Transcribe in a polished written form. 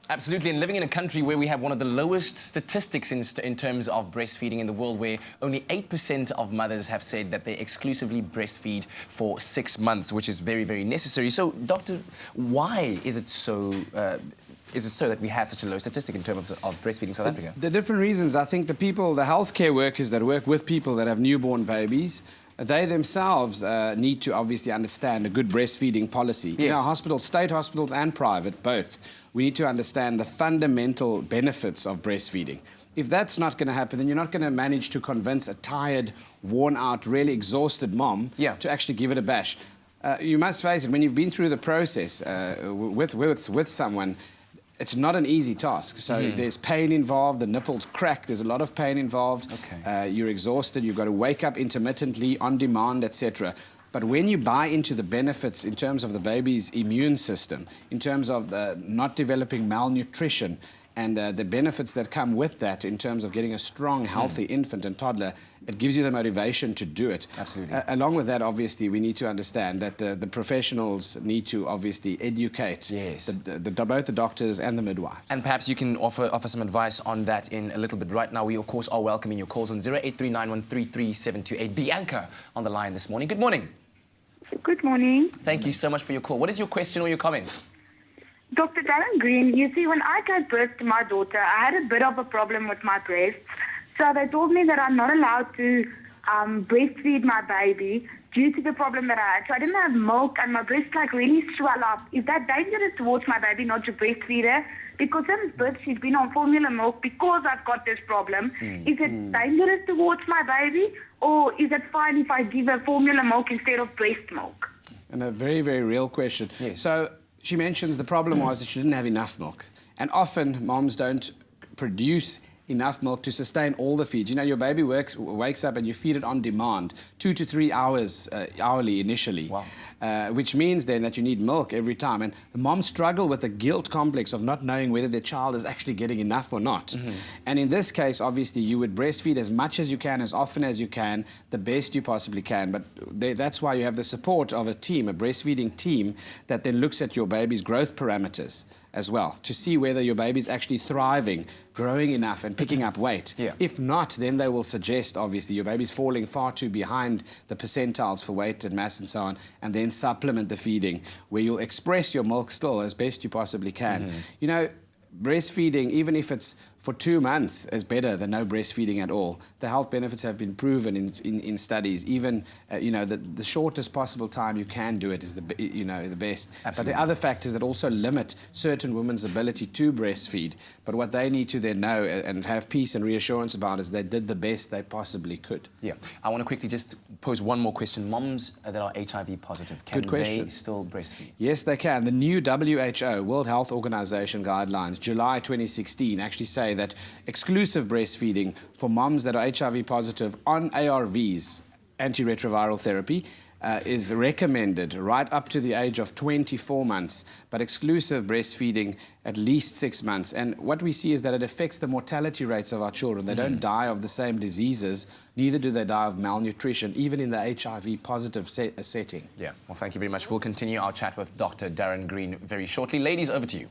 Absolutely, and living in a country where we have one of the lowest statistics in terms of breastfeeding in the world, where only 8% of mothers have said that they exclusively breastfeed for 6 months, which is very, very necessary. So, doctor, why is it so that we have such a low statistic in terms of breastfeeding in South Africa? The different reasons, I think the healthcare workers that work with people that have newborn babies, they themselves need to obviously understand a good breastfeeding policy. Yes. In our hospitals, state hospitals and private, both, we need to understand the fundamental benefits of breastfeeding. If that's not going to happen, then you're not going to manage to convince a tired, worn-out, really exhausted mom to actually give it a bash. You must face it, when you've been through the process with someone, it's not an easy task. So there's pain involved, the nipples crack, there's a lot of pain involved. Okay. You're exhausted, you've got to wake up intermittently, on demand, etc. But when you buy into the benefits in terms of the baby's immune system, in terms of not developing malnutrition, and the benefits that come with that in terms of getting a strong, healthy infant and toddler, it gives you the motivation to do it. Absolutely. Along with that, obviously, we need to understand that the professionals need to obviously educate both the doctors and the midwives. And perhaps you can offer some advice on that in a little bit. Right now, we, of course, are welcoming your calls on 0839133728. Bianca on the line this morning. Good morning. Good morning. Thank you so much for your call. What is your question or your comment? Dr. Darren Green, you see, when I gave birth to my daughter, I had a bit of a problem with my breasts. So they told me that I'm not allowed to breastfeed my baby due to the problem that I had. So I didn't have milk and my breasts really swell up. Is that dangerous towards my baby not to breastfeed her? Because since birth she's been on formula milk because I've got this problem. Is it dangerous towards my baby, or is it fine if I give her formula milk instead of breast milk? And a very, very real question. Yes. So she mentions the problem was that she didn't have enough milk. And often moms don't produce enough milk to sustain all the feeds. You know, your baby wakes up and you feed it on demand, 2 to 3 hours hourly initially. Wow. Which means then that you need milk every time. And the moms struggle with the guilt complex of not knowing whether their child is actually getting enough or not. And in this case, obviously, you would breastfeed as much as you can, as often as you can, the best you possibly can. But that's why you have the support of a team, a breastfeeding team, that then looks at your baby's growth parameters as well, to see whether your baby's actually thriving, growing enough and picking up weight. If not, then they will suggest, obviously, your baby's falling far too behind the percentiles for weight and mass and so on, and then supplement the feeding, where you'll express your milk still as best you possibly can. You know, breastfeeding, even if it's for 2 months, is better than no breastfeeding at all. The health benefits have been proven in studies. Even you know, the shortest possible time you can do it is the best. Absolutely. But there are other factors that also limit certain women's ability to breastfeed. But what they need to then know and have peace and reassurance about is they did the best they possibly could. Yeah, I want to quickly just pose one more question. Moms that are HIV positive, can they still breastfeed? Yes, they can. The new WHO, World Health Organization guidelines, July 2016, actually say that exclusive breastfeeding for moms that are HIV positive on ARVs, antiretroviral therapy, is recommended right up to the age of 24 months, but exclusive breastfeeding at least 6 months. And what we see is that it affects the mortality rates of our children. They don't die of the same diseases, neither do they die of malnutrition, even in the HIV positive setting. Yeah, well, thank you very much. We'll continue our chat with Dr. Darren Green very shortly. Ladies, over to you.